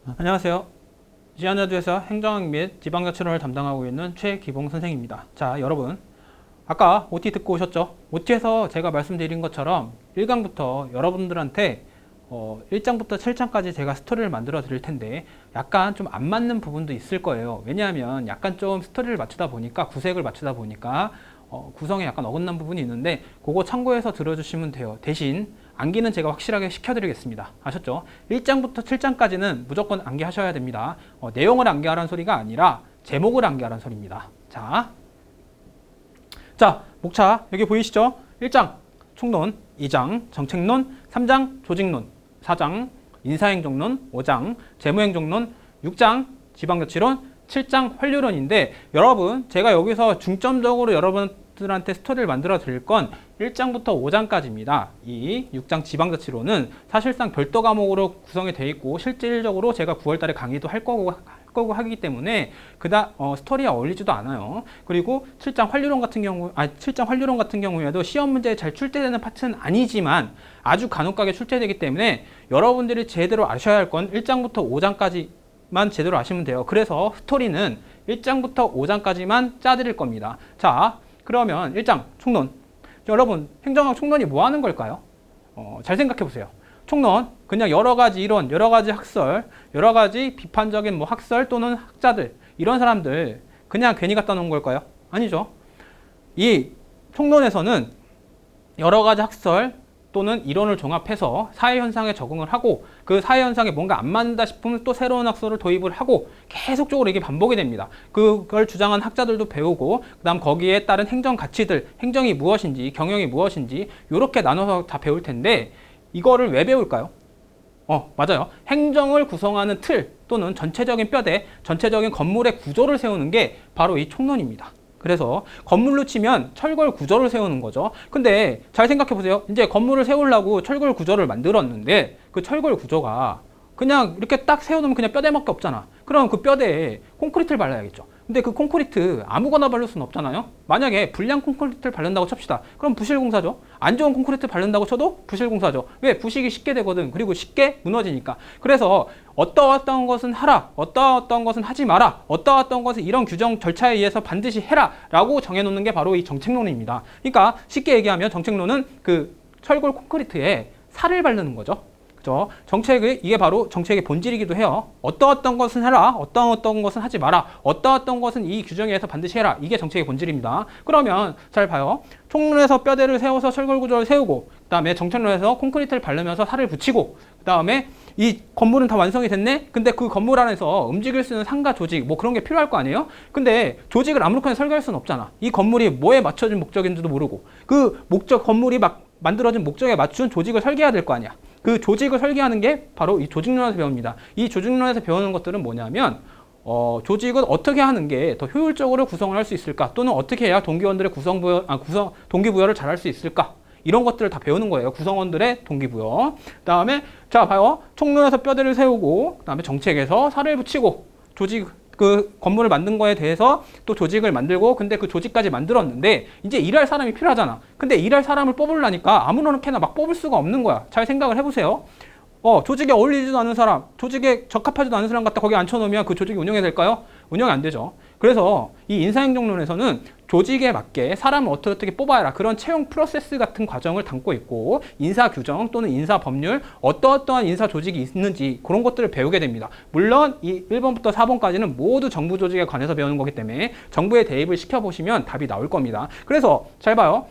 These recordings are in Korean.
안녕하세요. 지안자두에서 행정학 및 지방자치론을 담당하고 있는 최기봉 선생입니다. 자, 여러분, 아까 OT 듣고 오셨죠? OT에서 제가 말씀드린 것처럼 1강부터 여러분들한테 1장부터 7장까지 제가 스토리를 만들어 드릴 텐데 약간 좀 안 맞는 부분도 있을 거예요. 왜냐하면 약간 좀 스토리를 맞추다 보니까 구색을 맞추다 보니까 구성에 약간 어긋난 부분이 있는데 그거 참고해서 들어주시면 돼요. 대신 암기는 제가 확실하게 시켜드리겠습니다. 아셨죠? 1장부터 7장까지는 무조건 암기하셔야 됩니다. 내용을 암기하라는 소리가 아니라 제목을 암기하라는 소리입니다. 자, 목차 여기 보이시죠? 1장 총론, 2장 정책론, 3장 조직론, 4장 인사행정론, 5장 재무행정론, 6장 지방자치론, 7장 환류론인데 여러분 제가 여기서 중점적으로 여러분들한테 스토리를 만들어 드릴 건 1장부터 5장까지입니다. 이 6장 지방자치론은 사실상 별도 과목으로 구성이 되어 있고 실질적으로 제가 9월달에 강의도 할 거고 하기 때문에 스토리에 어울리지도 않아요. 그리고 7장 환류론 같은 경우에도 시험 문제에 잘 출제되는 파트는 아니지만 아주 간혹가게 출제되기 때문에 여러분들이 제대로 아셔야 할 건 1장부터 5장까지만 제대로 아시면 돼요. 그래서 스토리는 1장부터 5장까지만 짜드릴 겁니다. 자, 그러면 1장 총론. 여러분, 행정학 총론이 뭐 하는 걸까요? 잘 생각해 보세요. 총론, 그냥 여러 가지 이론, 여러 가지 학설, 여러 가지 비판적인 학설 또는 학자들, 이런 사람들 그냥 괜히 갖다 놓은 걸까요? 아니죠. 이 총론에서는 여러 가지 학설 또는 이론을 종합해서 사회현상에 적응을 하고 그 사회현상에 뭔가 안 맞는다 싶으면 또 새로운 학설을 도입을 하고 계속적으로 이게 반복이 됩니다. 그걸 주장한 학자들도 배우고 그 다음 거기에 따른 행정 가치들, 행정이 무엇인지 경영이 무엇인지 이렇게 나눠서 다 배울 텐데 이거를 왜 배울까요? 맞아요. 행정을 구성하는 틀 또는 전체적인 뼈대, 전체적인 건물의 구조를 세우는 게 바로 이 총론입니다. 그래서 건물로 치면 철골 구조를 세우는 거죠. 근데 잘 생각해 보세요. 이제 건물을 세우려고 철골 구조를 만들었는데 그 철골 구조가 그냥 이렇게 딱 세워놓으면 그냥 뼈대밖에 없잖아. 그럼 그 뼈대에 콘크리트를 발라야겠죠. 근데 그 콘크리트 아무거나 바를 수는 없잖아요. 만약에 불량 콘크리트를 바른다고 칩시다. 그럼 부실공사죠. 안 좋은 콘크리트 바른다고 쳐도 부실공사죠. 왜? 부식이 쉽게 되거든. 그리고 쉽게 무너지니까. 그래서 어떠어떠한 것은 하라, 어떠어떠한 것은 하지 마라, 어떠어떠한 것은 이런 규정 절차에 의해서 반드시 해라 라고 정해놓는 게 바로 이 정책론입니다. 그러니까 쉽게 얘기하면 정책론은 그 철골 콘크리트에 살을 바르는 거죠. 그죠? 이게 바로 정책의 본질이기도 해요. 어떠어떤 것은 해라, 어떤 것은 하지 마라, 어떠어떤 것은 이 규정에 의해서 반드시 해라. 이게 정책의 본질입니다. 그러면 잘 봐요. 총론에서 뼈대를 세워서 철골 구조를 세우고, 그 다음에 정책론에서 콘크리트를 바르면서 살을 붙이고, 그 다음에 이 건물은 다 완성이 됐네? 근데 그 건물 안에서 움직일 수 있는 상가 조직, 그런 게 필요할 거 아니에요? 근데 조직을 아무렇게나 설계할 수는 없잖아. 이 건물이 뭐에 맞춰진 목적인지도 모르고, 건물이 만들어진 목적에 맞춘 조직을 설계해야 될 거 아니야. 그 조직을 설계하는 게 바로 이 조직론에서 배웁니다. 이 조직론에서 배우는 것들은 뭐냐면 조직은 어떻게 하는 게 더 효율적으로 구성을 할 수 있을까? 또는 어떻게 해야 동기원들의 동기부여를 잘 할 수 있을까? 이런 것들을 다 배우는 거예요. 구성원들의 동기부여. 그 다음에 자 봐요. 총론에서 뼈대를 세우고 그 다음에 정책에서 살을 붙이고 그 건물을 만든 거에 대해서 또 조직을 만들고 근데 그 조직까지 만들었는데 이제 일할 사람이 필요하잖아. 근데 일할 사람을 뽑으려니까 아무렇게나 막 뽑을 수가 없는 거야. 잘 생각을 해보세요. 조직에 어울리지도 않은 사람, 조직에 적합하지도 않은 사람 갖다 거기 앉혀놓으면 그 조직이 운영이 될까요? 운영이 안 되죠. 그래서 이 인사행정론에서는 조직에 맞게 사람을 어떻게 뽑아야 하라 그런 채용 프로세스 같은 과정을 담고 있고 인사규정 또는 인사법률 어떠한 인사 조직이 있는지 그런 것들을 배우게 됩니다. 물론 이 1번부터 4번까지는 모두 정부 조직에 관해서 배우는 거기 때문에 정부에 대입을 시켜보시면 답이 나올 겁니다. 그래서 잘 봐요.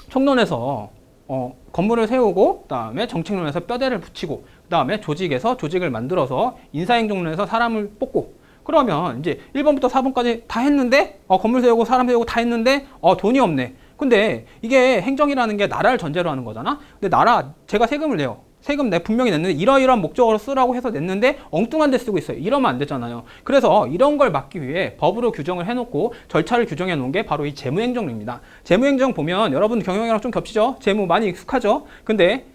총론에서 건물을 세우고 그 다음에 정책론에서 뼈대를 붙이고 그 다음에 조직에서 조직을 만들어서 인사행정론에서 사람을 뽑고 그러면 이제 1번부터 4번까지 다 했는데 건물 세우고 사람 세우고 다 했는데 돈이 없네. 근데 이게 행정이라는 게 나라를 전제로 하는 거잖아. 근데 제가 세금을 내요. 세금 분명히 냈는데 이러이러한 목적으로 쓰라고 해서 냈는데 엉뚱한 데 쓰고 있어요. 이러면 안 되잖아요. 그래서 이런 걸 막기 위해 법으로 규정을 해놓고 절차를 규정해 놓은 게 바로 이 재무행정입니다. 재무행정 보면 여러분 경영이랑 좀 겹치죠? 재무 많이 익숙하죠? 근데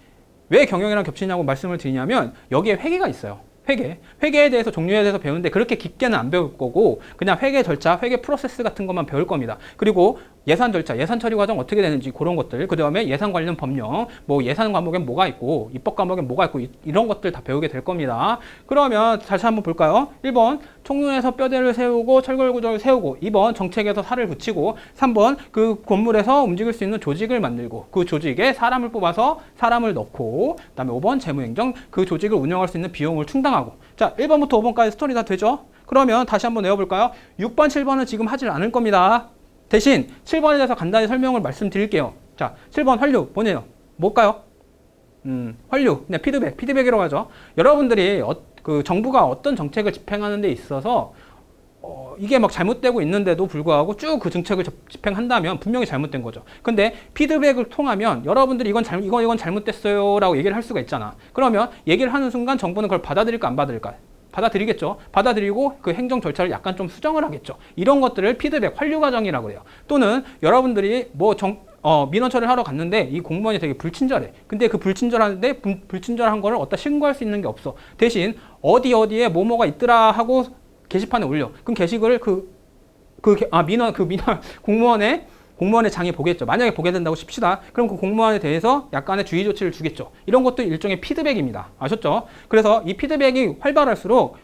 왜 경영이랑 겹치냐고 말씀을 드리냐면 여기에 회계가 있어요. 회계에 대해서 종류에 대해서 배우는데 그렇게 깊게는 안 배울 거고 그냥 회계 절차, 회계 프로세스 같은 것만 배울 겁니다. 그리고 예산 절차, 예산 처리 과정 어떻게 되는지 그런 것들, 그 다음에 예산 관련 법령, 뭐 예산 과목엔 뭐가 있고 입법 과목엔 뭐가 있고 이런 것들 다 배우게 될 겁니다. 그러면 다시 한번 볼까요? 1번 총론에서 뼈대를 세우고 철골 구조를 세우고, 2번 정책에서 살을 붙이고, 3번 그 건물에서 움직일 수 있는 조직을 만들고 그 조직에 사람을 뽑아서 사람을 넣고, 그 다음에 5번 재무행정, 그 조직을 운영할 수 있는 비용을 충당하고. 자, 1번부터 5번까지 스토리 다 되죠? 그러면 다시 한번 외워볼까요? 6번, 7번은 지금 하질 않을 겁니다. 대신 7번에 대해서 간단히 설명을 말씀드릴게요. 자, 7번 활류 뭐네요? 뭘까요? 활류, 그냥 피드백이라고 하죠. 여러분들이 그 정부가 어떤 정책을 집행하는 데 있어서 이게 막 잘못되고 있는데도 불구하고 쭉 그 정책을 집행한다면 분명히 잘못된 거죠. 근데 피드백을 통하면 여러분들이 이건 잘못됐어요 라고 얘기를 할 수가 있잖아. 그러면 얘기를 하는 순간 정부는 그걸 받아들일까 안 받아들일까? 받아들이겠죠. 받아들이고 그 행정 절차를 약간 좀 수정을 하겠죠. 이런 것들을 피드백, 환류 과정이라고 해요. 또는 여러분들이 민원 처리를 하러 갔는데 이 공무원이 되게 불친절해. 근데 그 불친절한데 불친절한 거를 어디다 신고할 수 있는 게 없어. 대신 어디에 뭐가 있더라 하고 게시판에 올려. 그럼 게시글을 민원 공무원의 장이 보겠죠. 만약에 보게 된다고 칩시다. 그럼 그 공무원에 대해서 약간의 주의 조치를 주겠죠. 이런 것도 일종의 피드백입니다. 아셨죠? 그래서 이 피드백이 활발할수록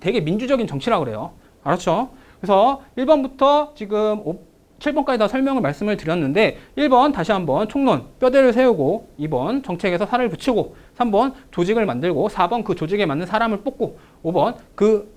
되게 민주적인 정치라고 그래요. 알았죠? 그래서 1번부터 지금 7번까지 다 설명을 말씀을 드렸는데, 1번 다시 한번 총론, 뼈대를 세우고, 2번 정책에서 살을 붙이고, 3번 조직을 만들고, 4번 그 조직에 맞는 사람을 뽑고, 5번 그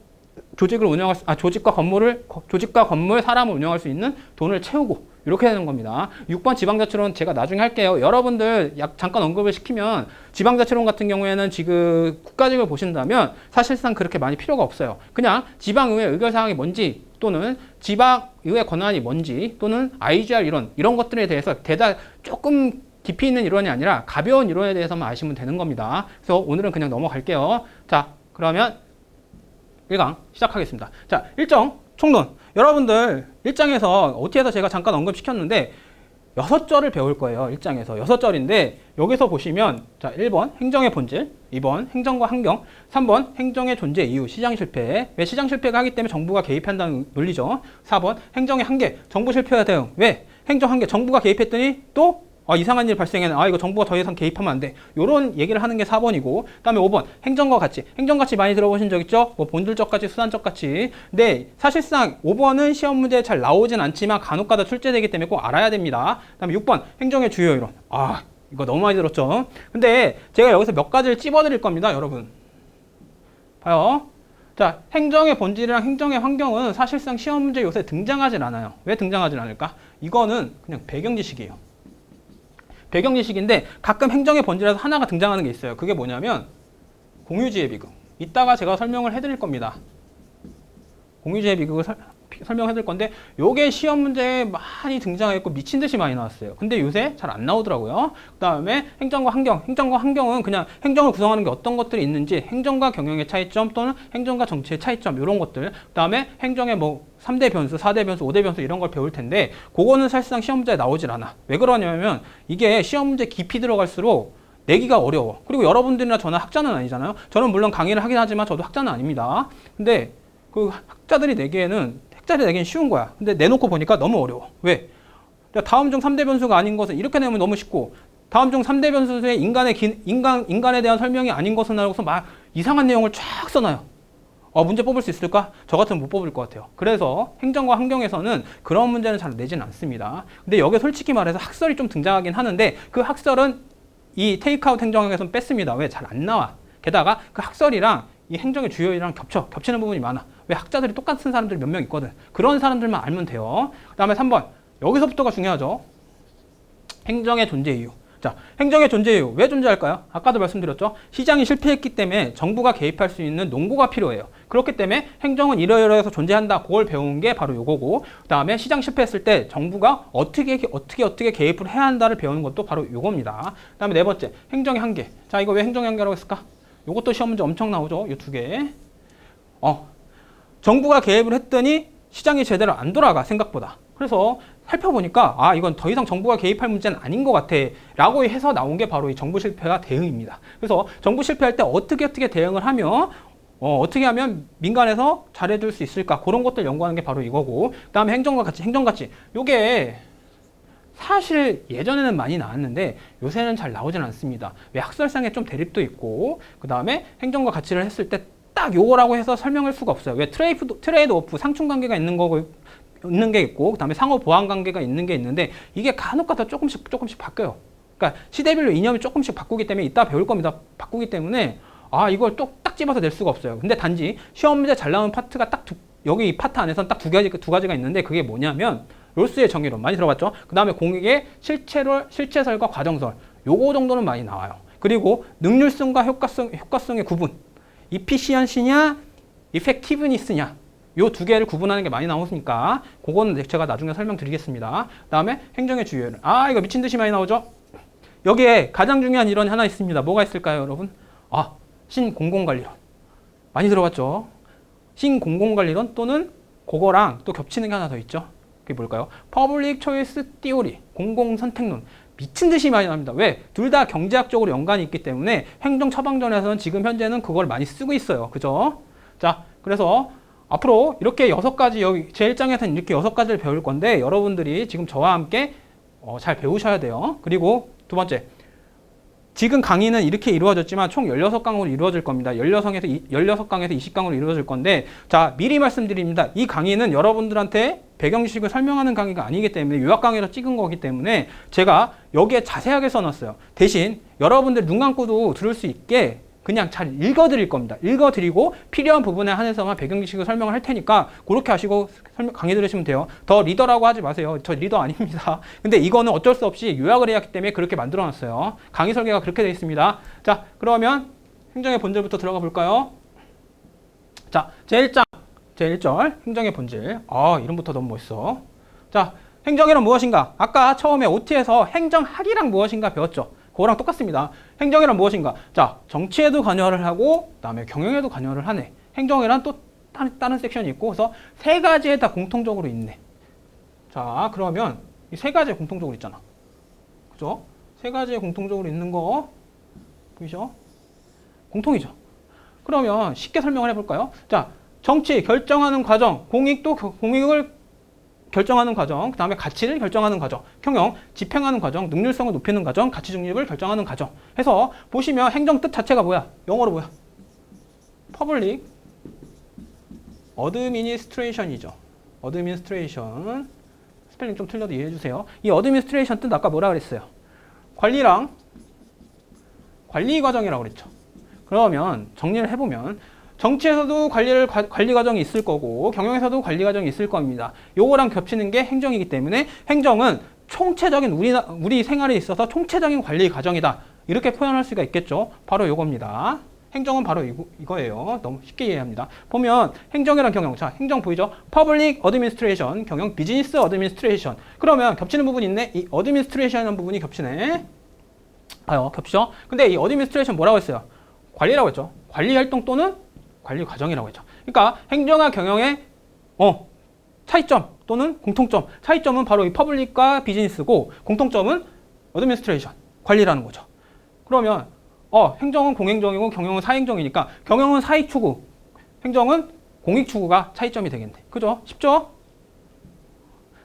조직과 건물, 사람을 운영할 수 있는 돈을 채우고, 이렇게 되는 겁니다. 6번 지방자치론 제가 나중에 할게요. 여러분들 잠깐 언급을 시키면 지방자치론 같은 경우에는 지금 국가직을 보신다면 사실상 그렇게 많이 필요가 없어요. 그냥 지방의회 의결사항이 뭔지, 또는 지방의회 권한이 뭔지, 또는 IGR 이런 것들에 대해서 조금 깊이 있는 이론이 아니라 가벼운 이론에 대해서만 아시면 되는 겁니다. 그래서 오늘은 그냥 넘어갈게요. 자, 그러면 1강 시작하겠습니다. 자, 일정, 총론. 여러분들 1장에서 OT에서 제가 잠깐 언급시켰는데 6절을 배울 거예요. 1장에서 6절인데 여기서 보시면, 자, 1번 행정의 본질, 2번 행정과 환경, 3번 행정의 존재 이유, 시장 실패. 왜 시장 실패가 하기 때문에 정부가 개입한다는 논리죠. 4번 행정의 한계, 정부 실패에 대응. 왜? 행정 한계, 정부가 개입했더니 또 이상한 일 발생했네. 이거 정부가 더 이상 개입하면 안 돼. 요런 얘기를 하는 게 4번이고, 그 다음에 5번 행정과 가치. 행정가치 많이 들어보신 적 있죠? 뭐 본질적 가치, 수단적 가치. 네, 사실상 5번은 시험 문제에 잘 나오진 않지만 간혹가다 출제되기 때문에 꼭 알아야 됩니다. 그 다음에 6번 행정의 주요 이론. 이거 너무 많이 들었죠? 근데 제가 여기서 몇 가지를 찝어드릴 겁니다, 여러분. 봐요. 자, 행정의 본질이랑 행정의 환경은 사실상 시험 문제 요새 등장하진 않아요. 왜 등장하진 않을까? 이거는 그냥 배경 지식이에요. 배경 지식인데 가끔 행정의 본질에서 하나가 등장하는 게 있어요. 그게 뭐냐면 공유지혜 비극. 이따가 제가 설명을 해드릴 겁니다. 공유지혜 비극을 설명해드릴 건데, 요게 시험 문제에 많이 등장했고 미친 듯이 많이 나왔어요. 근데 요새 잘 안 나오더라고요. 그 다음에 행정과 환경. 행정과 환경은 그냥 행정을 구성하는 게 어떤 것들이 있는지, 행정과 경영의 차이점 또는 행정과 정치의 차이점, 이런 것들. 그 다음에 행정의 3대 변수, 4대 변수, 5대 변수 이런 걸 배울 텐데, 그거는 사실상 시험 문제에 나오질 않아. 왜 그러냐면 이게 시험 문제 깊이 들어갈수록 내기가 어려워. 그리고 여러분들이나 저는 학자는 아니잖아요. 저는 물론 강의를 하긴 하지만 저도 학자는 학자들이 내기에는 쉬운 거야. 근데 내놓고 보니까 너무 어려워. 왜? 다음 중 3대 변수가 아닌 것은 이렇게 내면 너무 쉽고, 다음 중 3대 변수의 인간에 대한 설명이 아닌 것은 하고서 막 이상한 내용을 쫙 써놔요. 문제 뽑을 수 있을까? 저 같으면 못 뽑을 것 같아요. 그래서 행정과 환경에서는 그런 문제는 잘 내진 않습니다. 근데 여기 솔직히 말해서 학설이 좀 등장하긴 하는데, 그 학설은 이 테이크아웃 행정학에서는 뺐습니다. 왜? 잘 안 나와. 게다가 그 학설이랑 이 행정의 주요이랑 겹치는 부분이 많아. 왜? 학자들이 똑같은 사람들이 몇 명 있거든. 그런 사람들만 알면 돼요. 그 다음에 3번. 여기서부터가 중요하죠. 행정의 존재 이유. 자, 행정의 존재 이유. 왜 존재할까요? 아까도 말씀드렸죠. 시장이 실패했기 때문에 정부가 개입할 수 있는 논고가 필요해요. 그렇기 때문에 행정은 이러이러해서 존재한다. 그걸 배운 게 바로 요거고, 그 다음에 시장 실패했을 때 정부가 어떻게 개입을 해야 한다를 배우는 것도 바로 요겁니다. 그 다음에 4번째. 행정의 한계. 자, 이거 왜 행정의 한계라고 했을까? 요것도 시험 문제 엄청 나오죠. 요 2개. 정부가 개입을 했더니 시장이 제대로 안 돌아가, 생각보다. 그래서 살펴보니까 이건 더 이상 정부가 개입할 문제는 아닌 것 같아 라고 해서 나온 게 바로 이 정부 실패가 대응입니다. 그래서 정부 실패할 때 어떻게 대응을 하면 어떻게 하면 민간에서 잘해줄 수 있을까, 그런 것들 연구하는 게 바로 이거고, 그 다음에 행정과 가치. 요게 사실 예전에는 많이 나왔는데 요새는 잘 나오진 않습니다. 왜 학설상에 좀 대립도 있고 그 다음에 행정과 가치를 했을 때 딱 요거라고 해서 설명할 수가 없어요. 왜 트레이드 오프 상충 관계가 있는 게 있고 그 다음에 상호 보완 관계가 있는 게 있는데 이게 간혹가다 조금씩 바뀌어요. 그러니까 시대별로 이념이 조금씩 바꾸기 때문에 이따 배울 겁니다. 바꾸기 때문에 이걸 또 딱 집어서 낼 수가 없어요. 근데 단지 시험 문제 잘 나오는 파트가 여기 이 파트 안에서는 딱 두 가지가 있는데 그게 뭐냐면 롤스의 정의론 많이 들어봤죠? 그 다음에 공익의 실체설과 과정설 요거 정도는 많이 나와요. 그리고 능률성과 효과성의 구분 이피시언시냐 이펙티브니스냐 요 두 개를 구분하는 게 많이 나오니까 그거는 제가 나중에 설명드리겠습니다. 그 다음에 행정의 주요율 이거 미친 듯이 많이 나오죠? 여기에 가장 중요한 이론이 하나 있습니다. 뭐가 있을까요, 여러분? 신공공관리론. 많이 들어봤죠? 신공공관리론 또는 그거랑 또 겹치는 게 하나 더 있죠. 그게 뭘까요? 퍼블릭 초이스 티오리, 공공선택론. 미친 듯이 많이 나옵니다. 왜? 둘 다 경제학적으로 연관이 있기 때문에 행정 처방전에서는 지금 현재는 그걸 많이 쓰고 있어요. 그죠? 자, 그래서 앞으로 이렇게 6가지, 여기 제1장에서는 이렇게 6가지를 배울 건데 여러분들이 지금 저와 함께 잘 배우셔야 돼요. 그리고 두 번째, 지금 강의는 이렇게 이루어졌지만 총 16강으로 이루어질 겁니다. 16강에서 20강으로 이루어질 건데 자, 미리 말씀드립니다. 이 강의는 여러분들한테 배경 지식을 설명하는 강의가 아니기 때문에 요약 강의로 찍은 거기 때문에 제가 여기에 자세하게 써놨어요. 대신 여러분들 눈 감고도 들을 수 있게 그냥 잘 읽어드릴 겁니다. 읽어드리고 필요한 부분에 한해서만 배경 지식을 설명을 할 테니까 그렇게 하시고 강의 들으시면 돼요. 더 리더라고 하지 마세요. 저 리더 아닙니다. 근데 이거는 어쩔 수 없이 요약을 해야 하기 때문에 그렇게 만들어놨어요. 강의 설계가 그렇게 되어 있습니다. 자, 그러면 행정의 본질부터 들어가 볼까요? 자, 제1절 행정의 본질. 이름부터 너무 멋있어. 자, 행정이란 무엇인가? 아까 처음에 OT에서 행정학이란 무엇인가 배웠죠. 그거랑 똑같습니다. 행정이란 무엇인가? 자, 정치에도 관여를 하고 그다음에 경영에도 관여를 하네. 행정이란 또 다른 섹션이 있고 그래서 세 가지에 다 공통적으로 있네. 자, 그러면 이 세 가지에 공통적으로 있잖아. 그죠? 세 가지에 공통적으로 있는 거 보이죠? 공통이죠. 그러면 쉽게 설명을 해볼까요? 자, 정치 결정하는 과정, 공익을 결정하는 과정, 그 다음에 가치를 결정하는 과정, 경영, 집행하는 과정, 능률성을 높이는 과정, 가치 중립을 결정하는 과정 해서 보시면 행정 뜻 자체가 뭐야? 영어로 뭐야? Public Administration이죠. Administration 스펠링 좀 틀려도 이해해 주세요. 이 Administration 뜻 아까 뭐라 그랬어요? 관리랑 관리 과정이라고 그랬죠. 그러면 정리를 해보면 정치에서도 관리 과정이 있을 거고 경영에서도 관리 과정이 있을 겁니다. 요거랑 겹치는 게 행정이기 때문에 행정은 총체적인 우리 생활에 있어서 총체적인 관리 과정이다. 이렇게 표현할 수가 있겠죠. 바로 요겁니다. 행정은 바로 이거예요. 너무 쉽게 이해합니다. 보면 행정이랑 경영. 자, 행정 보이죠? Public Administration, 경영 Business Administration. 그러면 겹치는 부분이 있네. 이 Administration이라는 부분이 겹치네. 겹치죠? 근데 이 Administration 뭐라고 했어요? 관리라고 했죠. 관리 활동 또는 관리 과정이라고 했죠. 그러니까 행정과 경영의 차이점 또는 공통점. 차이점은 바로 이 퍼블릭과 비즈니스고 공통점은 어드미니스트레이션, 관리라는 거죠. 그러면 행정은 공행정이고 경영은 사행정이니까 경영은 사익 추구, 행정은 공익 추구가 차이점이 되겠네. 그죠? 쉽죠?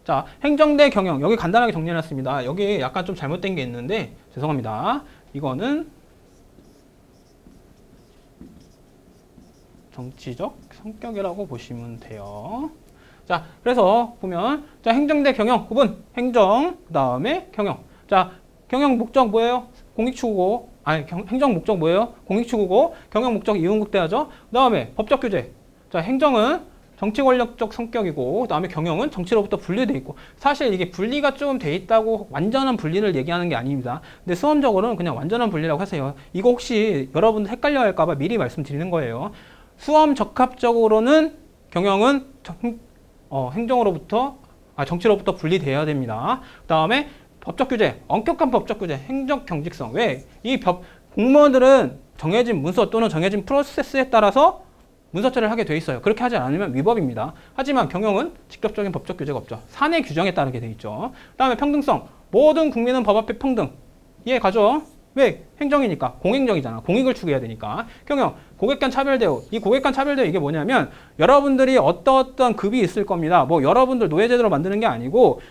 자, 행정 대 경영. 여기 간단하게 정리해놨습니다. 여기 약간 좀 잘못된 게 있는데 죄송합니다. 이거는 정치적 성격이라고 보시면 돼요. 자, 그래서 보면 자, 행정 대 경영 구분. 행정 그다음에 경영. 자, 경영 목적 뭐예요? 공익 추구고 행정 목적 뭐예요? 공익 추구고 경영 목적 이윤국대하죠. 그다음에 법적 규제. 자, 행정은 정치 권력적 성격이고 그다음에 경영은 정치로부터 분리돼 있고 사실 이게 분리가 좀 돼 있다고 완전한 분리를 얘기하는 게 아닙니다. 근데 수험적으로는 그냥 완전한 분리라고 하세요. 이거 혹시 여러분들 헷갈려 할까 봐 미리 말씀드리는 거예요. 수험 적합적으로는 경영은 정치로부터 분리돼야 됩니다. 그 다음에 법적 규제, 엄격한 법적 규제, 행정 경직성. 왜? 공무원들은 정해진 문서 또는 정해진 프로세스에 따라서 문서 처리를 하게 돼 있어요. 그렇게 하지 않으면 위법입니다. 하지만 경영은 직접적인 법적 규제가 없죠. 사내 규정에 따르게 돼 있죠. 그 다음에 평등성. 모든 국민은 법 앞에 평등. 이해 가죠? 왜? 행정이니까. 공행정이잖아. 공익을 추구해야 되니까. 경영. 고객 간 차별 대우. 이 고객 간 차별 대우 이게 뭐냐면 여러분들이 어떤 급이 있을 겁니다. 뭐 여러분들 노예제도로 만드는 게 아니고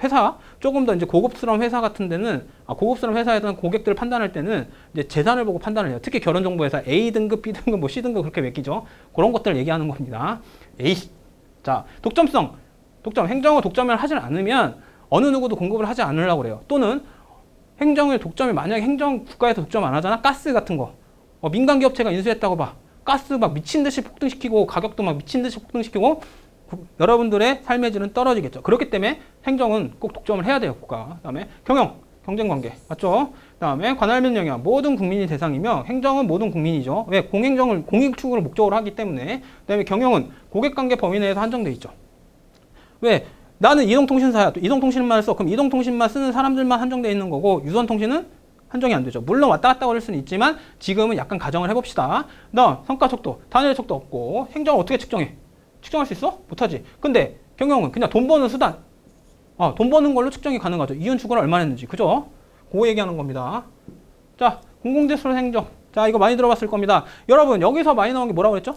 회사, 조금 더 이제 고급스러운 회사 같은 데는, 고급스러운 회사에서는 고객들을 판단할 때는 이제 재산을 보고 판단을 해요. 특히 결혼정보회사 A등급, B등급, 뭐 C등급 그렇게 매기죠. 그런 것들을 얘기하는 겁니다. 자, 독점성. 행정을 독점을 하지 않으면 어느 누구도 공급을 하지 않으려고 그래요. 또는 행정을 독점이, 만약에 행정 국가에서 독점 안 하잖아? 가스 같은 거. 민간 기업체가 인수했다고 봐. 가스 막 미친 듯이 폭등시키고, 가격도 막 미친 듯이 폭등시키고, 여러분들의 삶의 질은 떨어지겠죠. 그렇기 때문에 행정은 꼭 독점을 해야 돼요, 국가가. 그 다음에 경쟁관계. 맞죠? 그 다음에 관할면 영역. 모든 국민이 대상이며, 행정은 모든 국민이죠. 왜? 공익 추구를 목적으로 하기 때문에. 그 다음에 경영은 고객관계 범위 내에서 한정돼 있죠. 왜? 나는 이동통신사야. 또 이동통신만 써. 그럼 이동통신만 쓰는 사람들만 한정돼 있는 거고, 유선통신은 한정이 안 되죠. 물론 왔다 갔다 거릴 수는 있지만, 지금은 약간 가정을 해봅시다. 성과 속도, 단위의 속도 없고, 행정을 어떻게 측정해? 측정할 수 있어? 못하지. 근데 경영은 그냥 돈 버는 수단. 돈 버는 걸로 측정이 가능하죠. 이윤 추구를 얼마나 했는지. 그죠? 그거 얘기하는 겁니다. 자, 공공재수로 행정. 자, 이거 많이 들어봤을 겁니다. 여러분, 여기서 많이 나온 게 뭐라고 그랬죠?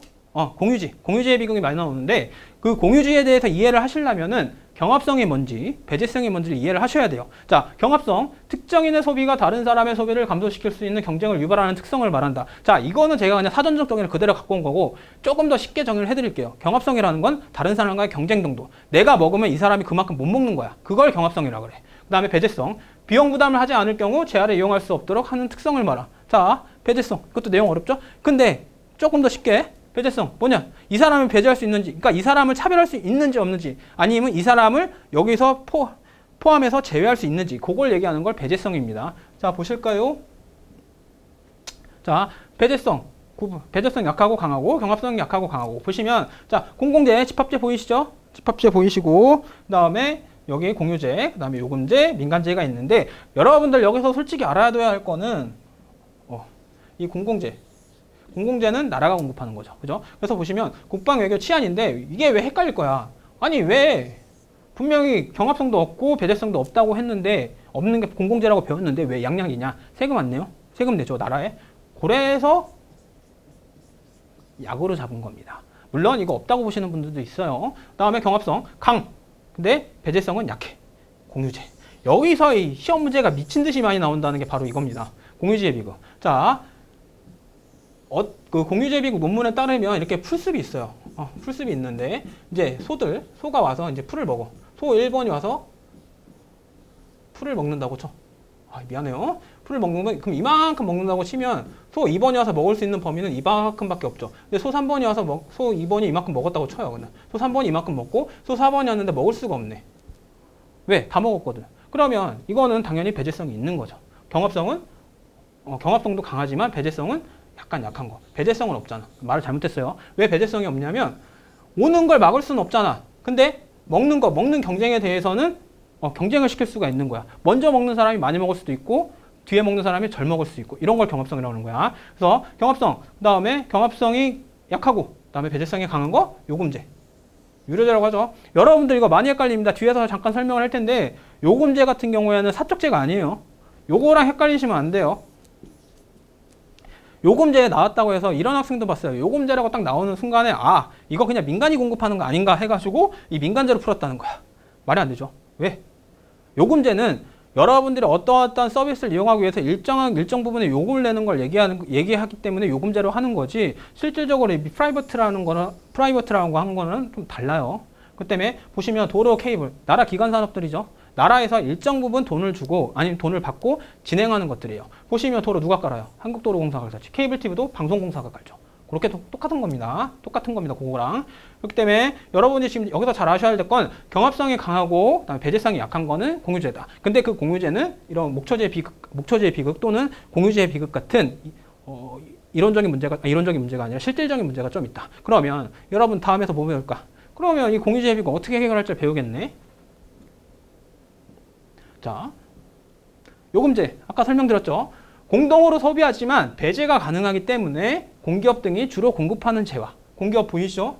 공유지의 비극이 많이 나오는데, 그 공유지에 대해서 이해를 하시려면은 경합성이 뭔지, 배제성이 뭔지를 이해를 하셔야 돼요. 자, 경합성, 특정인의 소비가 다른 사람의 소비를 감소시킬 수 있는 경쟁을 유발하는 특성을 말한다. 자, 이거는 제가 그냥 사전적 정의를 그대로 갖고 온 거고, 조금 더 쉽게 정의를 해드릴게요. 경합성이라는 건 다른 사람과의 경쟁 정도. 내가 먹으면 이 사람이 그만큼 못 먹는 거야. 그걸 경합성이라고 그래. 그 다음에 배제성, 비용 부담을 하지 않을 경우 재활에 이용할 수 없도록 하는 특성을 말하. 자, 배제성, 이것도 내용 어렵죠? 근데 조금 더 쉽게, 배제성 뭐냐? 이 사람을 배제할 수 있는지, 그러니까 이 사람을 차별할 수 있는지 없는지, 아니면 이 사람을 여기서 포함해서 제외할 수 있는지, 그걸 얘기하는 걸 배제성입니다. 자, 보실까요? 자, 배제성 약하고 강하고, 경합성 약하고 강하고. 보시면, 자, 공공재, 집합재 보이시죠? 집합재 보이시고, 그 다음에 여기 공유재, 그 다음에 요금재, 민간재가 있는데, 여러분들 여기서 솔직히 알아둬야 할 거는 이 공공재는 나라가 공급하는 거죠. 그죠? 그래서 보시면 국방 외교 치안인데, 이게 왜 헷갈릴 거야? 아니, 왜 분명히 경합성도 없고 배제성도 없다고 했는데, 없는 게 공공재라고 배웠는데 왜 양양이냐? 세금 안 내요? 세금 내죠, 나라에. 그래서 약으로 잡은 겁니다. 물론 이거 없다고 보시는 분들도 있어요. 다음에 경합성 근데 배제성은 약해. 공유재. 여기서 이 시험 문제가 미친 듯이 많이 나온다는 게 바로 이겁니다. 공유지의 비극. 자, 그 공유제 비극 논문에 따르면 이렇게 풀숲이 있어요. 풀숲이 있는데, 이제 소가 와서 이제 풀을 먹어. 소 1번이 와서 풀을 먹는다고 쳐. 미안해요. 풀을 먹는 건, 그럼 이만큼 먹는다고 치면, 소 2번이 와서 먹을 수 있는 범위는 이만큼밖에 없죠. 근데 소 3번이 와서 소 2번이 이만큼 먹었다고 쳐요. 그냥. 소 3번이 이만큼 먹고, 소 4번이 왔는데 먹을 수가 없네. 왜? 다 먹었거든. 그러면 이거는 당연히 배제성이 있는 거죠. 경합성도 강하지만 배제성은 약간 약한 거. 배제성은 없잖아. 말을 잘못했어요. 왜 배제성이 없냐면, 오는 걸 막을 수는 없잖아. 근데 먹는 경쟁에 대해서는 경쟁을 시킬 수가 있는 거야. 먼저 먹는 사람이 많이 먹을 수도 있고, 뒤에 먹는 사람이 덜 먹을 수 있고, 이런 걸 경합성이라고 하는 거야. 그래서 경합성, 그 다음에 경합성이 약하고, 그 다음에 배제성이 강한 거, 요금제. 유료제라고 하죠. 여러분들 이거 많이 헷갈립니다. 뒤에서 잠깐 설명을 할 텐데, 요금제 같은 경우에는 사적제가 아니에요. 요거랑 헷갈리시면 안 돼요. 요금제에 나왔다고 해서 이런 학생도 봤어요. 요금제라고 딱 나오는 순간에 이거 그냥 민간이 공급하는 거 아닌가 해가지고 이 민간제로 풀었다는 거야. 말이 안 되죠. 왜? 요금제는 여러분들이 어떠한 서비스를 이용하기 위해서 일정 부분의 요금을 내는 걸 얘기하기 때문에 요금제로 하는 거지, 실질적으로 이 프라이버트라는 거 한 거는 좀 달라요. 그 때문에 보시면 도로, 케이블, 나라 기관 산업들이죠. 나라에서 일정 부분 돈을 주고 아니면 돈을 받고 진행하는 것들이에요. 보시면 도로 누가 깔아요? 한국도로공사가 깔지. 케이블 TV도 방송공사가 깔죠. 그렇게 똑같은 겁니다. 그거랑. 그렇기 때문에 여러분이 지금 여기서 잘 아셔야 될 건, 경합성이 강하고 그다음에 배제성이 약한 거는 공유제다. 근데 그 공유제는 이런 목초제의 비극 또는 공유제의 비극 같은 이론적인 문제가 아니라 실질적인 문제가 좀 있다. 그러면 여러분 다음에서 뭐 배울까? 그러면 이 공유제의 비극 어떻게 해결할지 배우겠네. 자, 요금제 아까 설명드렸죠. 공동으로 소비하지만 배제가 가능하기 때문에 공기업 등이 주로 공급하는 재화. 공기업 보이시죠?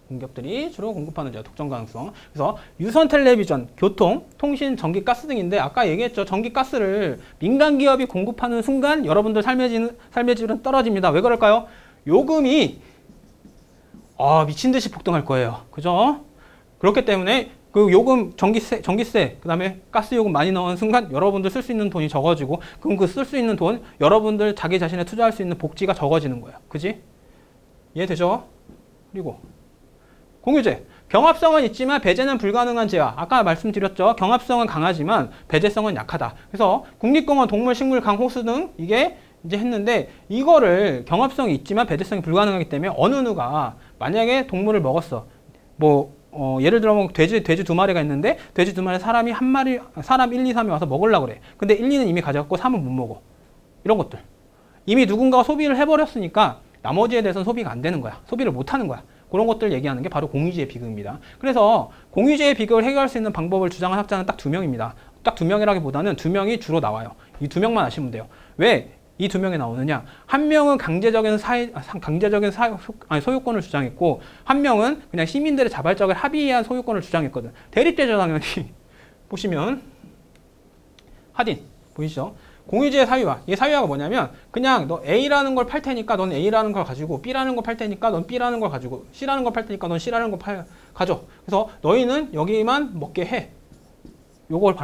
공기업들이 주로 공급하는 재화, 독점 가능성. 그래서 유선 텔레비전, 교통, 통신, 전기, 가스 등인데, 아까 얘기했죠. 전기, 가스를 민간 기업이 공급하는 순간 여러분들 삶의 질은 떨어집니다. 왜 그럴까요? 요금이 미친 듯이 폭등할 거예요. 그죠? 그렇기 때문에 그 요금, 전기세, 그 다음에 가스 요금 많이 넣은 순간 여러분들 쓸 수 있는 돈이 적어지고, 그럼 그 쓸 수 있는 돈, 여러분들 자기 자신에 투자할 수 있는 복지가 적어지는 거예요. 그지? 이해되죠? 그리고 공유제. 경합성은 있지만 배제는 불가능한 제야. 아까 말씀드렸죠. 경합성은 강하지만 배제성은 약하다. 그래서 국립공원, 동물, 식물, 강, 호수 등 이게 이제 했는데 이거를 경합성이 있지만 배제성이 불가능하기 때문에 어느 누가 만약에 동물을 먹었어. 예를 들어 뭐 돼지 두 마리가 있는데 돼지 두 마리 사람이 한 마리 사람 1, 2, 3이 와서 먹으려고 그래. 근데 1, 2는 이미 가져갔고 3은 못 먹어. 이런 것들. 이미 누군가가 소비를 해버렸으니까 나머지에 대해서는 소비가 안 되는 거야. 소비를 못 하는 거야. 그런 것들 얘기하는 게 바로 공유제의 비극입니다. 그래서 공유제의 비극을 해결할 수 있는 방법을 주장한 학자는 딱 2명입니다. 딱 2명이라기보다는 2명이 주로 나와요. 이 2명만 아시면 돼요. 왜 이 2명이 나오느냐? 한 명은 강제적인 소유권을 주장했고 한 명은 그냥 시민들의 자발적인 합의에 의한 소유권을 주장했거든. 대립되죠, 당연히. 보시면 하딘 보이시죠? 공유제의 사유화. 이 사유화가 뭐냐면 그냥 너 A라는 걸 팔 테니까 넌 A라는 걸 가지고 B라는 걸 팔 테니까 넌 B라는 걸 가지고 C라는 걸 팔 테니까 넌 C라는 걸 가져. 그래서 너희는 여기만 먹게 해. 요걸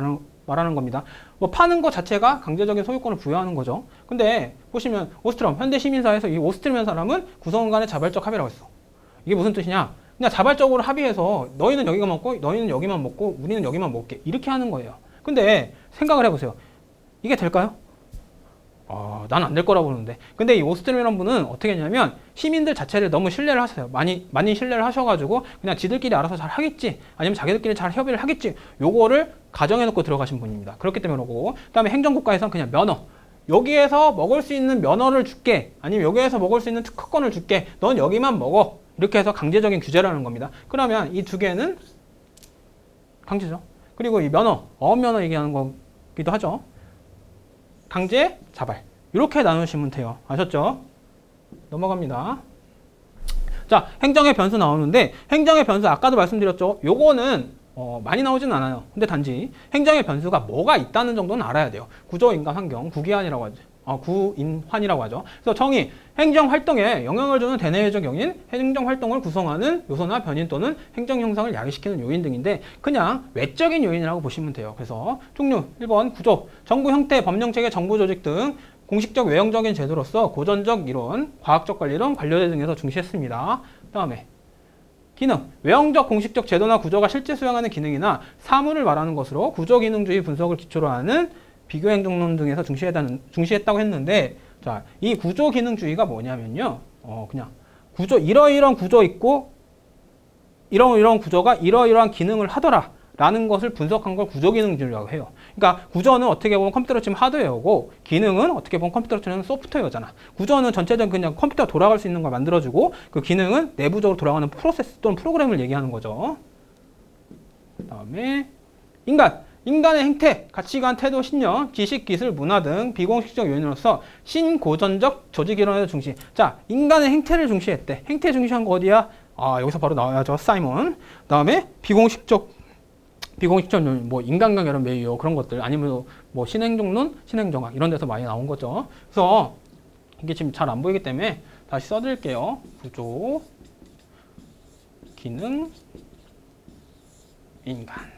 말하는 겁니다. 뭐 파는 것 자체가 강제적인 소유권을 부여하는 거죠. 근데 보시면 오스트롬 현대시민사에서 이 오스트롬이라는 사람은 구성원 간의 자발적 합의라고 했어. 이게 무슨 뜻이냐? 그냥 자발적으로 합의해서 너희는 여기가 먹고 너희는 여기만 먹고 우리는 여기만 먹게 이렇게 하는 거예요. 근데 생각을 해보세요. 이게 될까요? 난 안 될 거라고 보는데. 근데 이 오스트롬이라는 분은 어떻게 했냐면 시민들 자체를 너무 신뢰를 하세요. 많이 신뢰를 하셔가지고 그냥 지들끼리 알아서 잘 하겠지. 아니면 자기들끼리 잘 협의를 하겠지. 요거를 가정해놓고 들어가신 분입니다. 그렇기 때문에 그러고. 그 다음에 행정국가에서는 그냥 면허. 여기에서 먹을 수 있는 면허를 줄게. 아니면 여기에서 먹을 수 있는 특허권을 줄게. 넌 여기만 먹어. 이렇게 해서 강제적인 규제라는 겁니다. 그러면 이 두 개는 강제죠. 그리고 이 면허, 어업면허 얘기하는 거기도 하죠. 강제, 자발. 이렇게 나누시면 돼요. 아셨죠? 넘어갑니다. 자, 행정의 변수 나오는데 행정의 변수 아까도 말씀드렸죠. 요거는 많이 나오진 않아요. 근데 단지 행정의 변수가 뭐가 있다는 정도는 알아야 돼요. 구조, 인간, 환경, 구기환이라고 하죠. 구인환이라고 하죠. 그래서 정의, 행정활동에 영향을 주는 대내외적 요인, 행정활동을 구성하는 요소나 변인 또는 행정형상을 야기시키는 요인 등인데 그냥 외적인 요인이라고 보시면 돼요. 그래서 종류 1번 구조, 정부 형태, 법령체계, 정부 조직 등 공식적 외형적인 제도로서 고전적 이론, 과학적 관리론, 관료제 등에서 중시했습니다. 다음에 기능, 외형적 공식적 제도나 구조가 실제 수행하는 기능이나 사물을 말하는 것으로 구조기능주의 분석을 기초로 하는 비교행정론 등에서 중시했다고 했는데, 자, 이 구조기능주의가 뭐냐면요, 그냥 이러이러한 구조 있고, 이러이러한 구조가 이러이러한 기능을 하더라. 라는 것을 분석한 걸 구조기능주의라고 해요. 그러니까 구조는 어떻게 보면 컴퓨터로 치면 하드웨어고, 기능은 어떻게 보면 컴퓨터로 치면 소프트웨어잖아. 구조는 전체적인 그냥 컴퓨터가 돌아갈 수 있는 걸 만들어주고, 그 기능은 내부적으로 돌아가는 프로세스 또는 프로그램을 얘기하는 거죠. 그 다음에 인간의 행태, 가치관, 태도, 신념, 지식, 기술, 문화 등 비공식적 요인으로서 신고전적 조직이론의 중시. 자, 인간의 행태를 중시했대. 행태 중시한 거 어디야? 여기서 바로 나와야죠. 사이먼. 그 다음에 비공식적 요인, 뭐 인간관계 이런 메이어 그런 것들, 아니면 뭐 신행정론, 신행정학 이런 데서 많이 나온 거죠. 그래서 이게 지금 잘 안 보이기 때문에 다시 써드릴게요. 구조, 기능, 인간.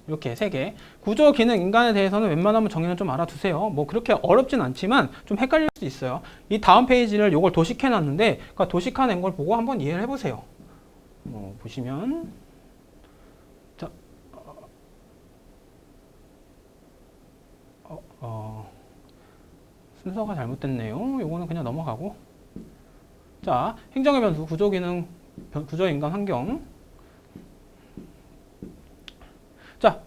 이렇게 3개. 구조, 기능, 인간에 대해서는 웬만하면 정의는 좀 알아두세요. 뭐 그렇게 어렵진 않지만 좀 헷갈릴 수 있어요. 이 다음 페이지를 요걸 도식해놨는데, 그러니까 도식해낸 걸 보고 한번 이해를 해보세요. 보시면 자, 순서가 잘못됐네요. 요거는 그냥 넘어가고. 자, 행정의 변수, 구조, 기능, 구조, 인간, 환경. 자,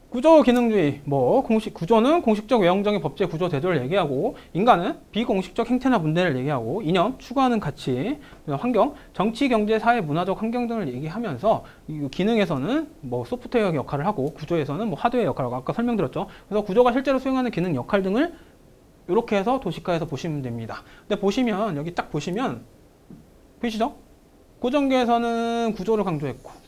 구조 기능주의, 구조는 공식적 외형적인 법제 구조 제도를 얘기하고, 인간은 비공식적 행태나 문제를 얘기하고, 이념, 추구하는 가치, 환경, 정치, 경제, 사회, 문화적 환경 등을 얘기하면서, 이 기능에서는 뭐 소프트웨어 역할을 하고, 구조에서는 뭐 하드웨어 역할을 하고, 아까 설명드렸죠. 그래서 구조가 실제로 수행하는 기능 역할 등을 이렇게 해서 도식화해서 보시면 됩니다. 근데 보시면, 여기 딱 보시면, 보이시죠? 고전계에서는 구조를 강조했고,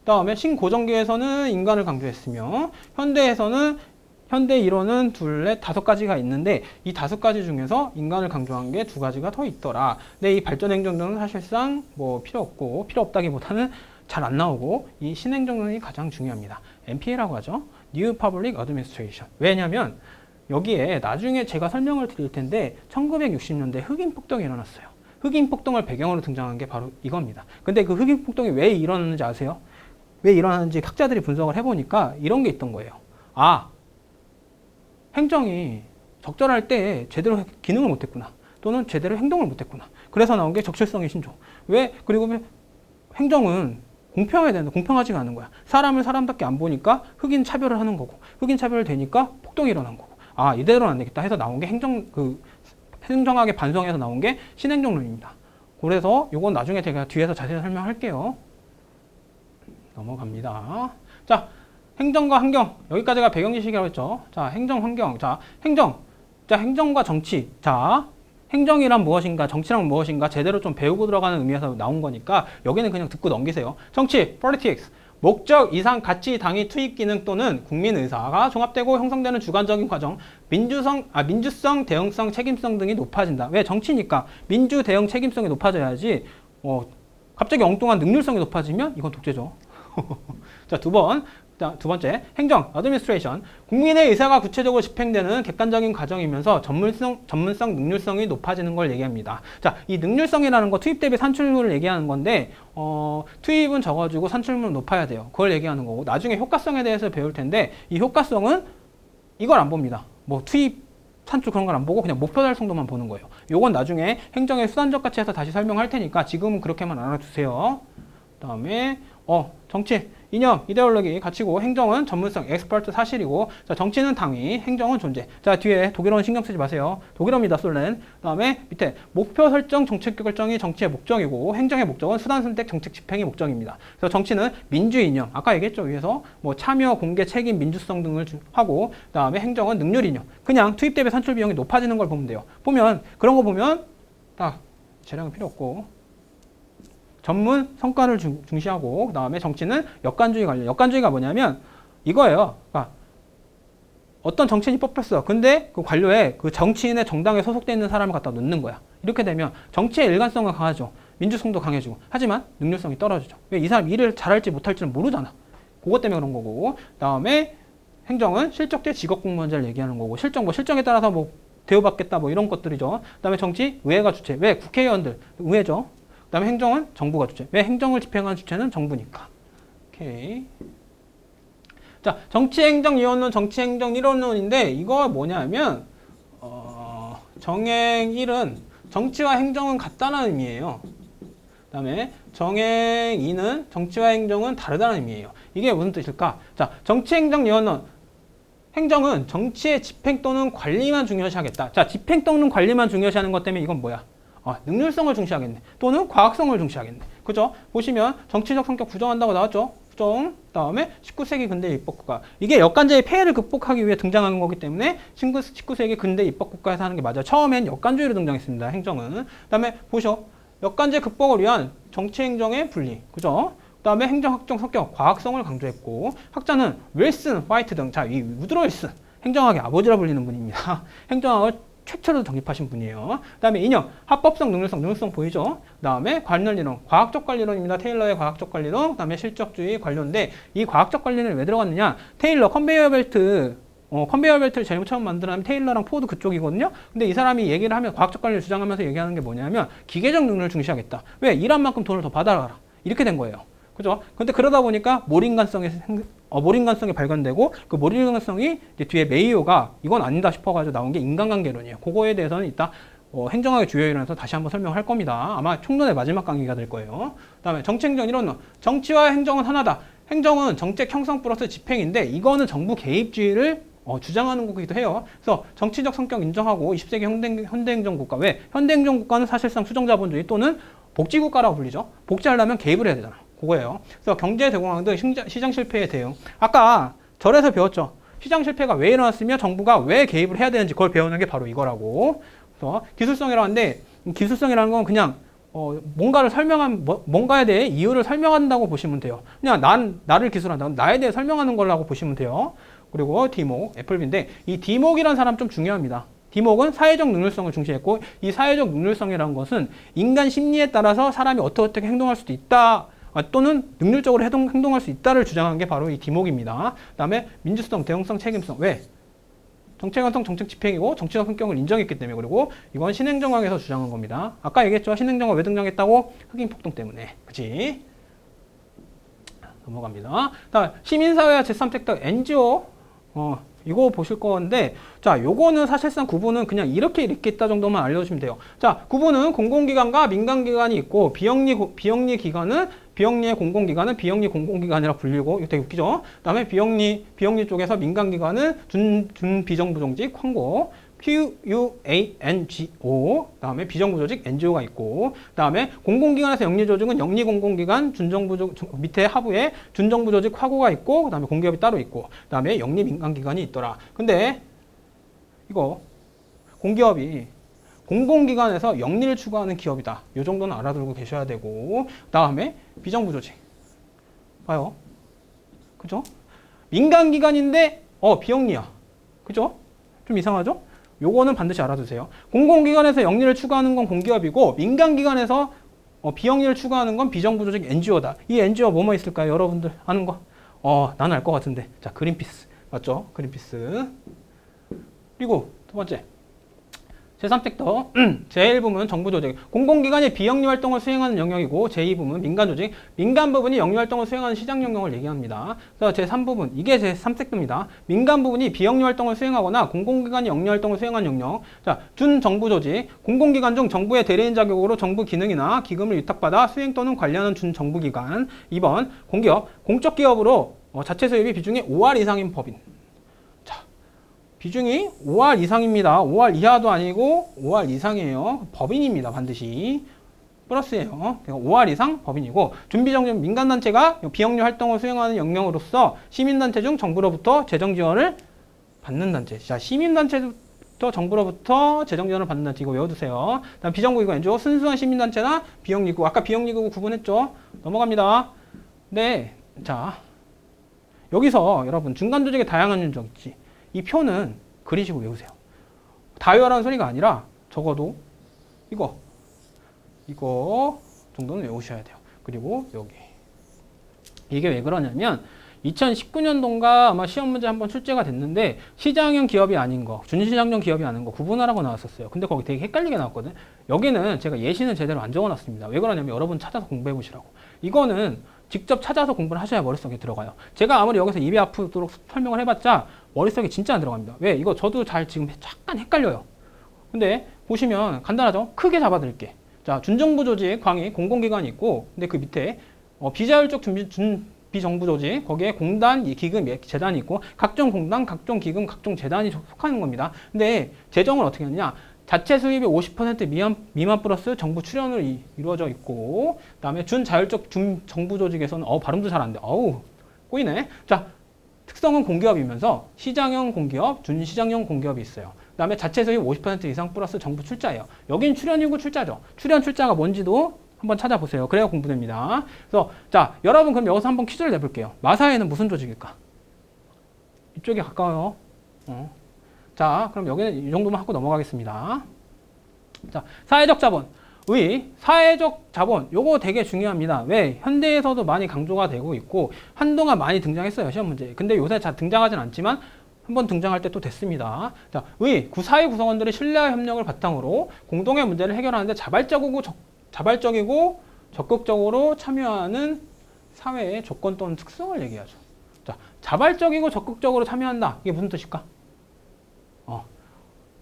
다음에 신고전계에서는 인간을 강조했으며, 현대 이론은 5가지가 있는데, 이 5가지 중에서 인간을 강조한 게 2가지가 더 있더라. 근데 이 발전행정론은 사실상 뭐 필요 없다기보다는 잘 안 나오고 이 신행정론이 가장 중요합니다. NPA라고 하죠. New Public Administration. 왜냐하면 여기에 나중에 제가 설명을 드릴 텐데 1960년대 흑인 폭동이 일어났어요. 흑인 폭동을 배경으로 등장한 게 바로 이겁니다. 근데 그 흑인 폭동이 왜 일어났는지 아세요? 왜 일어났는지 학자들이 분석을 해보니까 이런 게 있던 거예요. 아, 행정이 적절할 때 제대로 기능을 못했구나. 또는 제대로 행동을 못했구나. 그래서 나온 게 적실성의 신조. 왜? 그리고 행정은 공평해야 되는데 공평하지가 않은 거야. 사람을 사람답게 안 보니까 흑인 차별을 하는 거고, 흑인 차별을 되니까 폭동이 일어난 거고. 아, 이대로는 안 되겠다 해서 나온 게 행정학에 반성해서 나온 게 신행정론입니다. 그래서 이건 나중에 제가 뒤에서 자세히 설명할게요. 넘어갑니다. 자, 행정과 환경. 여기까지가 배경 지식이라고 했죠. 자, 행정, 환경. 자, 행정. 자, 행정과 정치. 자, 행정이란 무엇인가, 정치란 무엇인가 제대로 좀 배우고 들어가는 의미에서 나온 거니까 여기는 그냥 듣고 넘기세요. 정치, politics. 목적, 이상, 가치, 당위, 투입 기능 또는 국민 의사가 종합되고 형성되는 주관적인 과정, 민주성, 대응성, 책임성 등이 높아진다. 왜? 정치니까 민주, 대응, 책임성이 높아져야지. 갑자기 엉뚱한 능률성이 높아지면 이건 독재죠. 자, 두 번째, 행정, administration. 국민의 의사가 구체적으로 집행되는 객관적인 과정이면서 전문성, 능률성이 높아지는 걸 얘기합니다. 자, 이 능률성이라는 거 투입 대비 산출물을 얘기하는 건데, 투입은 적어주고 산출물은 높아야 돼요. 그걸 얘기하는 거고, 나중에 효과성에 대해서 배울 텐데, 이 효과성은 이걸 안 봅니다. 뭐 투입, 산출 그런 걸 안 보고 그냥 목표 달성도만 보는 거예요. 요건 나중에 행정의 수단적 가치에서 다시 설명할 테니까 지금은 그렇게만 알아두세요. 그 다음에, 정치. 이념, 이데올로기, 가치고, 행정은 전문성, 엑스퍼트 사실이고, 자, 정치는 당위, 행정은 존재. 자, 뒤에 독일어는 신경 쓰지 마세요. 독일어입니다, 솔렌. 그 다음에 밑에 목표 설정, 정책 결정이 정치의 목적이고, 행정의 목적은 수단 선택, 정책 집행이 목적입니다. 그래서 정치는 민주 이념, 아까 얘기했죠, 위에서 뭐 참여, 공개, 책임, 민주성 등을 하고, 그 다음에 행정은 능률 이념. 그냥 투입 대비 산출 비용이 높아지는 걸 보면 돼요. 그런 거 보면 딱 재량은 필요 없고. 전문 성과를 중시하고, 그 다음에 정치는 역관주의 관련. 역관주의가 뭐냐면 이거예요. 그러니까 어떤 정치인이 뽑혔어. 근데 그 관료에 그 정치인의 정당에 소속되어 있는 사람을 갖다 놓는 거야. 이렇게 되면 정치의 일관성은 강하죠. 민주성도 강해지고. 하지만 능률성이 떨어지죠. 왜? 이 사람 일을 잘할지 못할지는 모르잖아. 그것 때문에 그런 거고. 그 다음에 행정은 실적제 직업공무원제를 얘기하는 거고. 실정에 따라서 대우받겠다 이런 것들이죠. 그 다음에 정치, 의회가 주체. 왜? 국회의원들, 의회죠. 그 다음에 행정은 정부가 주체. 왜? 행정을 집행하는 주체는 정부니까. 오케이. 자, 정치행정이론론, 정치행정이론론인데 이거 뭐냐면 정행 1은 정치와 행정은 같다는 의미예요. 그 다음에 정행 2는 정치와 행정은 다르다는 의미예요. 이게 무슨 뜻일까? 자, 정치행정이론론. 행정은 정치의 집행 또는 관리만 중요시하겠다. 자, 집행 또는 관리만 중요시하는 것 때문에 이건 뭐야? 능률성을 중시하겠네. 또는 과학성을 중시하겠네. 그죠? 보시면 정치적 성격 부정한다고 나왔죠? 부정. 다음에 19세기 근대 입법국가. 이게 역관제의 폐해를 극복하기 위해 등장한 거기 때문에 19세기 근대 입법국가에서 하는 게 맞아요. 처음엔 역관주의로 등장했습니다. 행정은. 그다음에 보셔. 역관제 극복을 위한 정치행정의 분리. 그죠? 그 다음에 행정학적 성격, 과학성을 강조했고, 학자는 윌슨, 화이트 등, 자, 이 우드로 윌슨, 행정학의 아버지라 불리는 분입니다. 행정학을 최초로 정립하신 분이에요. 그 다음에 이념, 합법성, 능률성 보이죠? 그 다음에 관련이론, 과학적 관리론입니다. 테일러의 과학적 관리론, 그 다음에 실적주의 관료인데 이 과학적 관리는 왜 들어갔느냐? 테일러 컨베이어 벨트를 제일 처음 만들어낸 테일러랑 포드 그쪽이거든요. 근데 이 사람이 얘기를 하면 과학적 관리를 주장하면서 얘기하는 게 뭐냐면 기계적 능률을 중시하겠다. 왜? 일한 만큼 돈을 더 받아가라. 이렇게 된 거예요. 그죠? 근데 그러다 보니까 몰인간성이 발견되고 그 몰인간성이 이제 뒤에 메이오가 이건 아니다 싶어가지고 나온 게 인간관계론이에요. 그거에 대해서는 이따 행정학의 주요 이론에서 다시 한번 설명할 겁니다. 아마 총론의 마지막 강의가 될 거예요. 그 다음에 정치행정 이론론. 정치와 행정은 하나다. 행정은 정책 형성 플러스 집행인데 이거는 정부 개입주의를 주장하는 거기도 해요. 그래서 정치적 성격 인정하고 20세기 현대행정국가. 왜? 현대행정국가는 사실상 수정자본주의 또는 복지국가라고 불리죠. 복지하려면 개입을 해야 되잖아. 그거예요. 그래서 경제 대공황 등 시장 실패에 대응. 아까 절에서 배웠죠. 시장 실패가 왜 일어났으며 정부가 왜 개입을 해야 되는지 그걸 배우는 게 바로 이거라고. 그래서 기술성이라고 하는데 기술성이라는 건 그냥 뭔가에 대해 이유를 설명한다고 보시면 돼요. 그냥 나를 기술한다. 나에 대해 설명하는 거라고 보시면 돼요. 그리고 디목, 애플비인데 이 디목이라는 사람 좀 중요합니다. 디목은 사회적 능률성을 중시했고 이 사회적 능률성이라는 것은 인간 심리에 따라서 사람이 어떻게 행동할 수도 있다. 또는 능률적으로 행동할 수 있다를 주장한 게 바로 이 디목입니다. 그다음에 민주성, 대응성, 책임성. 왜? 정책완성 정책 집행이고 정치적 성격을 인정했기 때문에 그리고 이건 신행정황에서 주장한 겁니다. 아까 얘기했죠. 신행정황 왜 등장했다고? 흑인 폭동 때문에. 그치? 넘어갑니다. 다음 시민사회와 제3섹터 NGO 이거 보실 건데 자 요거는 사실상 구분은 그냥 이렇게 있다 정도만 알려주시면 돼요. 자 구분은 공공기관과 민간기관이 있고 비영리 기관은 비영리의 공공기관은 비영리 공공기관이라 불리고 이거 되게 웃기죠. 그다음에 비영리 쪽에서 민간기관은 준비정부조직 황고 QUANGO 그다음에 비정부조직 NGO가 있고 그다음에 공공기관에서 영리조직은 영리공공기관 밑에 하부에 준정부조직 화고가 있고 그다음에 공기업이 따로 있고 그다음에 영리민간기관이 있더라. 근데 이거 공기업이 공공기관에서 영리를 추구하는 기업이다. 이 정도는 알아두고 계셔야 되고 그다음에 비정부조직 봐요. 그죠? 민간기관인데 비영리야. 그죠? 좀 이상하죠? 요거는 반드시 알아두세요. 공공기관에서 영리를 추구하는 건 공기업이고 민간기관에서 비영리를 추구하는 건 비정부조직 NGO다. 이 NGO 뭐뭐 있을까요? 여러분들 아는 거? 나는 알 것 같은데. 자, 그린피스. 맞죠? 그린피스. 그리고 두 번째. 제3섹터 제1부문 정부조직 공공기관이 비영리 활동을 수행하는 영역이고 제2부문 민간조직 민간 부분이 영리 활동을 수행하는 시장 영역을 얘기합니다. 그래서 제3부분 이게 제3섹터입니다. 민간 부분이 비영리 활동을 수행하거나 공공기관이 영리 활동을 수행하는 영역. 자, 준정부조직 공공기관 중 정부의 대리인 자격으로 정부 기능이나 기금을 위탁받아 수행 또는 관리하는 준정부기관. 2번 공기업 공적 기업으로 자체 수입이 비중이 5할 이상인 법인. 비중이 5할 이상입니다. 5할 이하도 아니고 5할 이상이에요. 법인입니다. 반드시. 플러스예요. 5할 이상 법인이고 준비정부 민간단체가 비영리 활동을 수행하는 영역으로서 시민단체 중 정부로부터 재정지원을 받는 단체. 자, 시민단체부터 정부로부터 재정지원을 받는 단체 이거 외워두세요. 다음 비정부기관 NGO 순수한 시민단체나 비영리국 아까 비영리국 구분했죠. 넘어갑니다. 네, 자 여기서 여러분 중간조직의 다양한 윤적 있지. 이 표는 그리시고 외우세요. 다요라는 소리가 아니라 적어도 이거 정도는 외우셔야 돼요. 그리고 여기 이게 왜 그러냐면 2019년도인가 아마 시험 문제 한번 출제가 됐는데 시장형 기업이 아닌 거, 준시장형 기업이 아닌 거 구분하라고 나왔었어요. 근데 거기 되게 헷갈리게 나왔거든. 여기는 제가 예시는 제대로 안 적어놨습니다. 왜 그러냐면 여러분 찾아서 공부해 보시라고. 이거는 직접 찾아서 공부를 하셔야 머릿속에 들어가요. 제가 아무리 여기서 입이 아프도록 설명을 해봤자 머릿속에 진짜 안 들어갑니다. 왜? 이거 저도 잘 지금 잠깐 헷갈려요. 근데 보시면 간단하죠? 크게 잡아드릴게. 자, 준정부조직 광희 공공기관이 있고 근데 그 밑에 비자율적 비정부조직 거기에 공단, 기금, 재단이 있고 각종 공단, 각종 기금, 각종 재단이 속하는 겁니다. 근데 재정을 어떻게 하느냐? 자체 수입이 50% 미만 플러스 정부 출연으로 이루어져 있고 그다음에 준자율적 준정부조직에서는 발음도 잘 안 돼. 꼬이네. 자, 특성은 공기업이면서 시장형 공기업, 준시장형 공기업이 있어요. 그다음에 자체 수입 50% 이상 플러스 정부 출자예요. 여긴 출연이고 출자죠. 출자가 뭔지도 한번 찾아보세요. 그래야 공부됩니다. 그래서 자, 여러분 그럼 여기서 한번 퀴즈를 내볼게요. 마사회는 무슨 조직일까? 이쪽에 가까워요. 자, 그럼 여기는 이 정도만 하고 넘어가겠습니다. 자, 사회적 자본. 사회적 자본, 요거 되게 중요합니다. 왜? 현대에서도 많이 강조가 되고 있고 한동안 많이 등장했어요. 시험 문제. 근데 요새 잘 등장하진 않지만 한번 등장할 때 또 됐습니다. 자, 사회 구성원들의 신뢰와 협력을 바탕으로 공동의 문제를 해결하는데 자발적이고 적극적으로 참여하는 사회의 조건 또는 특성을 얘기하죠. 자, 자발적이고 적극적으로 참여한다. 이게 무슨 뜻일까?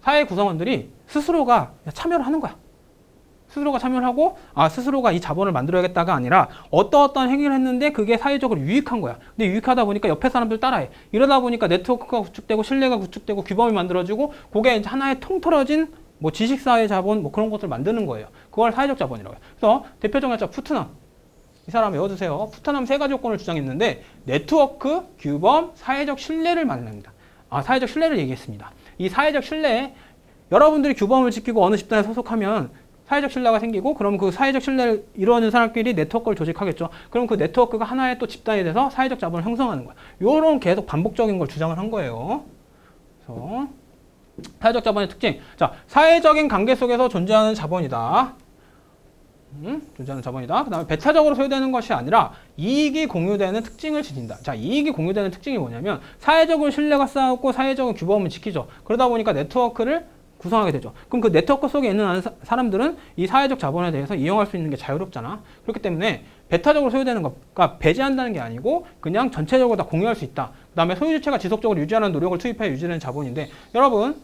사회 구성원들이 스스로가 참여를 하는 거야. 스스로가 참여를 하고 스스로가 이 자본을 만들어야겠다가 아니라 어떤 행위를 했는데 그게 사회적으로 유익한 거야. 근데 유익하다 보니까 옆에 사람들 따라해. 이러다 보니까 네트워크가 구축되고 신뢰가 구축되고 규범이 만들어지고 그게 이제 하나의 통틀어진 지식사회 자본 그런 것들을 만드는 거예요. 그걸 사회적 자본이라고 해요. 그래서 대표적인 자 푸트넘. 이 사람 외워두세요. 푸트넘 3가지 조건을 주장했는데 네트워크, 규범, 사회적 신뢰를 말합니다. 사회적 신뢰를 얘기했습니다. 이 사회적 신뢰, 여러분들이 규범을 지키고 어느 집단에 소속하면 사회적 신뢰가 생기고 그럼 그 사회적 신뢰를 이루어낸 사람끼리 네트워크를 조직하겠죠. 그럼 그 네트워크가 하나의 또 집단이 돼서 사회적 자본을 형성하는 거야. 요런 계속 반복적인 걸 주장을 한 거예요. 그래서 사회적 자본의 특징. 자, 사회적인 관계 속에서 존재하는 자본이다. 존재하는 자본이다. 그 다음에 배타적으로 소유되는 것이 아니라 이익이 공유되는 특징을 지닌다. 자, 이익이 공유되는 특징이 뭐냐면 사회적으로 신뢰가 쌓였고 사회적인 규범을 지키죠. 그러다 보니까 네트워크를 구성하게 되죠. 그럼 그 네트워크 속에 있는 사람들은 이 사회적 자본에 대해서 이용할 수 있는 게 자유롭잖아. 그렇기 때문에 배타적으로 소유되는 것과 배제한다는 게 아니고 그냥 전체적으로 다 공유할 수 있다. 그 다음에 소유주체가 지속적으로 유지하는 노력을 투입해 유지되는 자본인데, 여러분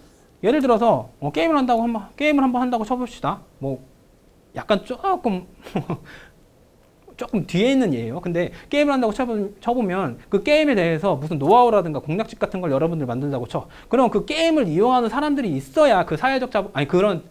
예를 들어서 게임을 한번 한다고 쳐봅시다. 뭐 약간 조금 뒤에 있는 예예요. 근데 게임을 한다고 쳐보면 그 게임에 대해서 무슨 노하우라든가 공략집 같은 걸 여러분들 만든다고 쳐. 그럼 그 게임을 이용하는 사람들이 있어야 그 사회적 자본, 아니 그런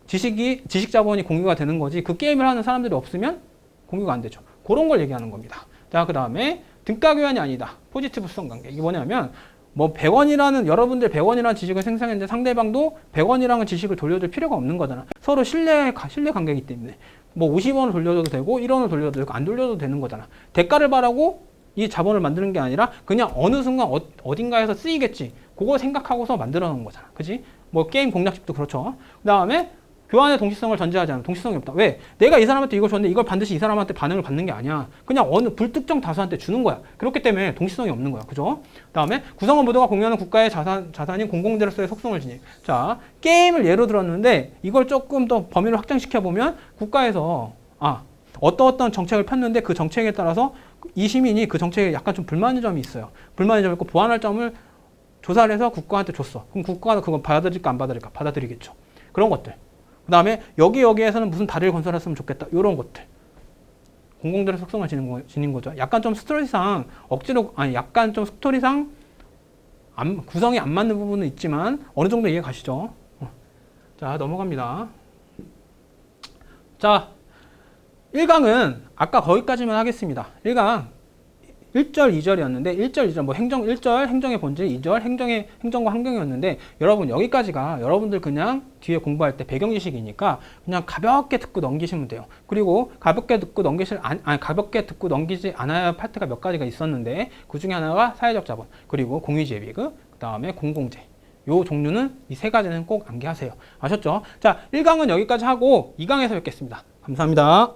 지식 자본이 공유가 되는 거지. 그 게임을 하는 사람들이 없으면 공유가 안 되죠. 그런 걸 얘기하는 겁니다. 자, 그 다음에 등가 교환이 아니다. 포지티브 수성 관계. 이게 뭐냐면 뭐 100원이라는 여러분들 100원이라는 지식을 생성했는데 상대방도 100원이라는 지식을 돌려줄 필요가 없는 거잖아. 서로 신뢰 관계이기 때문에 뭐 50원을 돌려줘도 되고 1원을 돌려도 되고 안 돌려도 되는 거잖아. 대가를 바라고 이 자본을 만드는 게 아니라 그냥 어느 순간 어딘가에서 쓰이겠지. 그거 생각하고서 만들어 놓은 거잖아. 그지? 뭐 게임 공략집도 그렇죠. 그 다음에 교환의 동시성을 전제하지 않아. 동시성이 없다. 왜? 내가 이 사람한테 이걸 줬는데 이걸 반드시 이 사람한테 반응을 받는 게 아니야. 그냥 어느 불특정 다수한테 주는 거야. 그렇기 때문에 동시성이 없는 거야. 그죠? 그 다음에 구성원 모두가 공유하는 국가의 자산인 공공재로서의 속성을 지니. 자, 게임을 예로 들었는데 이걸 조금 더 범위를 확장시켜보면 국가에서 어떤 정책을 폈는데 그 정책에 따라서 이 시민이 그 정책에 약간 좀 불만의 점이 있어요. 불만의 점이 있고 보완할 점을 조사를 해서 국가한테 줬어. 그럼 국가가 그건 받아들일까 안 받아들일까? 받아들이겠죠. 그런 것들. 그 다음에 여기에서는 무슨 다리를 건설했으면 좋겠다. 이런 것들. 공공들의 속성을 지닌 거죠. 약간 좀 스토리상 약간 좀 스토리상 구성이 안 맞는 부분은 있지만 어느 정도 이해 가시죠? 자, 넘어갑니다. 자, 1강은 아까 거기까지만 하겠습니다. 1강 1절, 2절이었는데 1절, 2절, 뭐 1절 행정의 본질, 2절 행정과 환경이었는데 여러분 여기까지가 여러분들 그냥 뒤에 공부할 때 배경 지식이니까 그냥 가볍게 듣고 넘기시면 돼요. 그리고 가볍게 듣고 넘기지 않아야 할 파트가 몇 가지가 있었는데 그 중에 하나가 사회적 자본, 그리고 공유지의 비극, 그 다음에 공공재. 요 종류는 이 세 가지는 꼭 암기하세요. 아셨죠? 자, 1강은 여기까지 하고 2강에서 뵙겠습니다. 감사합니다.